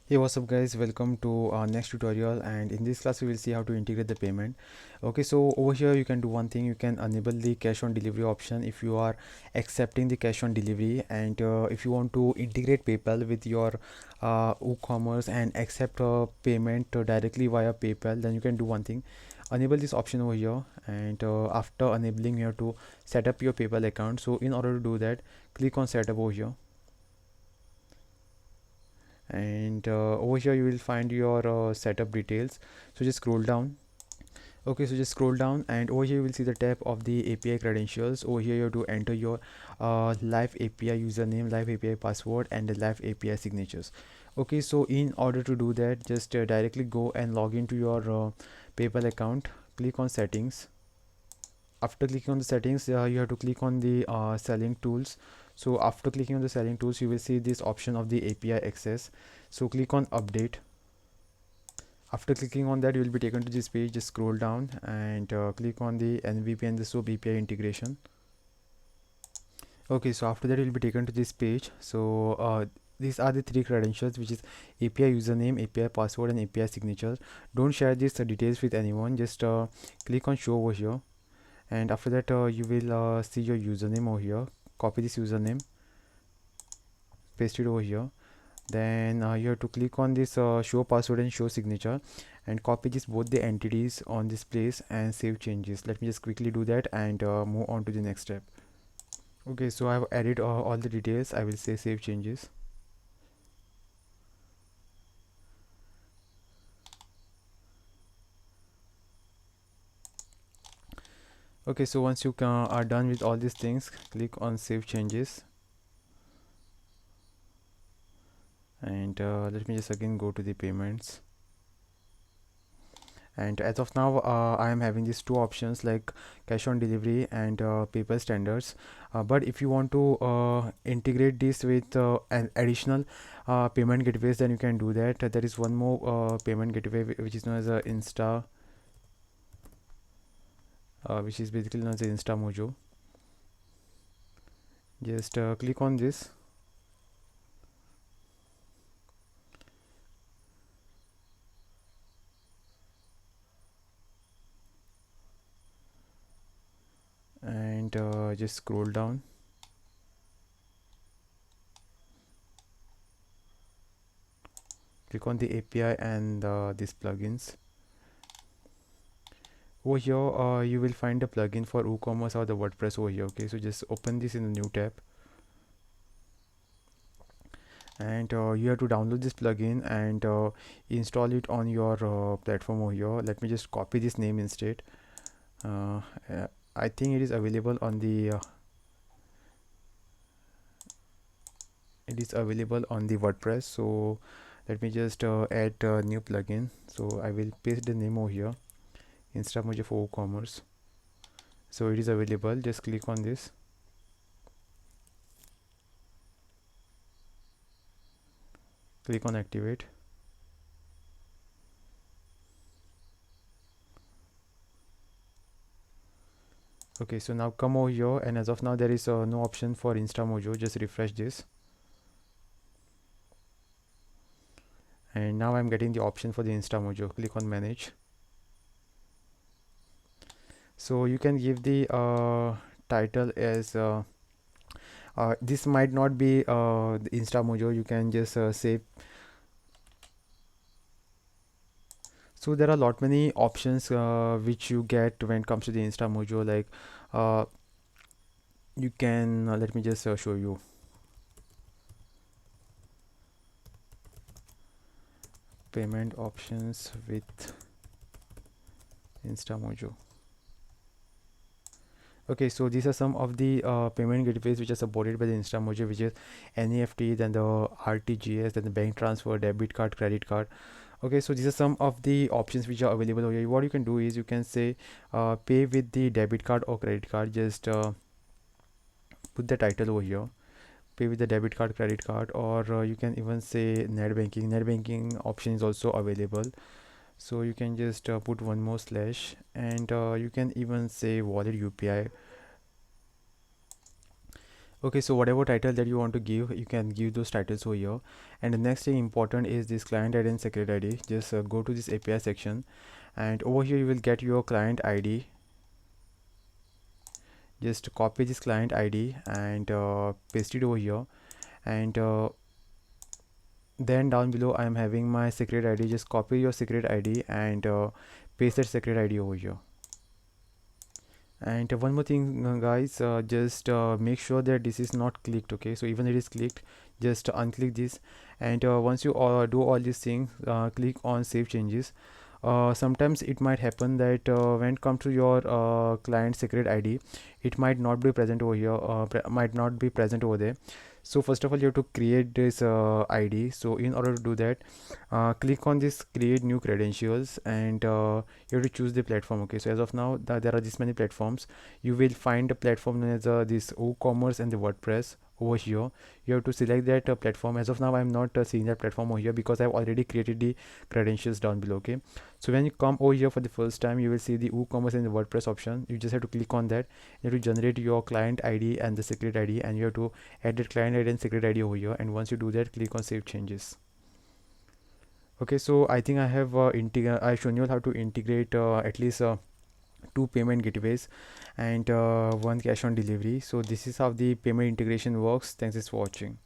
Hey, what's up guys, welcome to our next tutorial, and in this class we will see how to integrate the payment. Okay, so over here you can do one thing. You can enable the cash on delivery option if you are accepting the cash on delivery, and if you want to integrate PayPal with your WooCommerce and accept payment directly via PayPal, then you can do one thing. Enable this option over here, and after enabling you have to set up your PayPal account. So in order to do that, click on setup over here, and over here you will find your setup details. So just scroll down. Okay, so just scroll down, and over here you will see the tab of the API credentials. Over here you have to enter your live API username, live API password, and the live API signatures. Okay, so in order to do that, just directly go and log into your PayPal account. Click on settings. After clicking on the settings, you have to click on the selling tools. So after clicking on the selling tools, you will see this option of the API access. So click on update. After clicking on that, you will be taken to this page. Just scroll down and click on the MVP and the SOAP API integration. Okay, so after that you will be taken to this page. So these are the three credentials, which is API username, API password, and API signature. Don't share these details with anyone. Just click on show over here, and after that you will see your username over here. Copy this username, paste it over here. Then you have to click on this show password and show signature, and copy this both the entities on this place and save changes. Let me just quickly do that and move on to the next step. Okay, so I have added all the details. I will say save changes. Okay, so once you are done with all these things, click on save changes, and let me just again go to the payments. And as of now I am having these two options, like cash on delivery and PayPal standards. But if you want to integrate this with an additional payment gateways, then you can do that. There is one more payment gateway which is known as Insta, which is basically known as Insta Mojo. Just click on this, and just scroll down. Click on the API and these plugins. Over here you will find a plugin for WooCommerce or the WordPress over here. Okay, so just open this in a new tab, and you have to download this plugin and install it on your platform over here. Let me just copy this name instead. uh, I think it is available on the WordPress. So let me just add a new plugin. So I will paste the name over here, Instamojo for WooCommerce. So it is available. Just click on this, click on activate. Okay, so now come over here, and as of now there is no option for Instamojo. Just refresh this, and now I'm getting the option for the Instamojo. Click on manage. So you can give the title as this might not be the Instamojo. You can just say. So there are a lot many options which you get when it comes to the Instamojo. Like uh, you can let me just show you payment options with Instamojo. Okay, so these are some of the payment gateways which are supported by the Instamojo, which is NEFT, then the RTGS, then the bank transfer, debit card, credit card. Okay, so these are some of the options which are available over here. What you can do is you can say pay with the debit card or credit card. Just put the title over here, pay with the debit card, credit card, or you can even say net banking. Net banking option is also available. So you can just put one more slash, and you can even say wallet UPI. Okay, so whatever title that you want to give, you can give those titles over here. And the next thing important is this client ID and secret ID. Just go to this API section, and over here you will get your client ID. Just copy this client ID and paste it over here, and then down below I am having my secret ID. Just copy your secret ID and paste that secret ID over here. And one more thing, guys, just make sure that this is not clicked. Okay, so even it is clicked, just unclick this. And once you do all these things, click on save changes. Sometimes it might happen that when it comes to your client secret ID, it might not be present over here, might not be present over there. So first of all, you have to create this ID. So in order to do that, click on this create new credentials, and you have to choose the platform. Okay, so as of now there are this many platforms. You will find a platform known as this Ecommerce and the WordPress over here. You have to select that platform. As of now I'm not seeing that platform over here because I've already created the credentials down below. Okay, so when you come over here for the first time, you will see the WooCommerce and the WordPress option. You just have to click on that. You have to generate your client ID and the secret ID, and you have to add that client ID and secret ID over here. And once you do that, click on save changes. Okay, so I think I have I've shown you how to integrate at least two payment gateways and one cash on delivery. So this is how the payment integration works. Thanks for watching.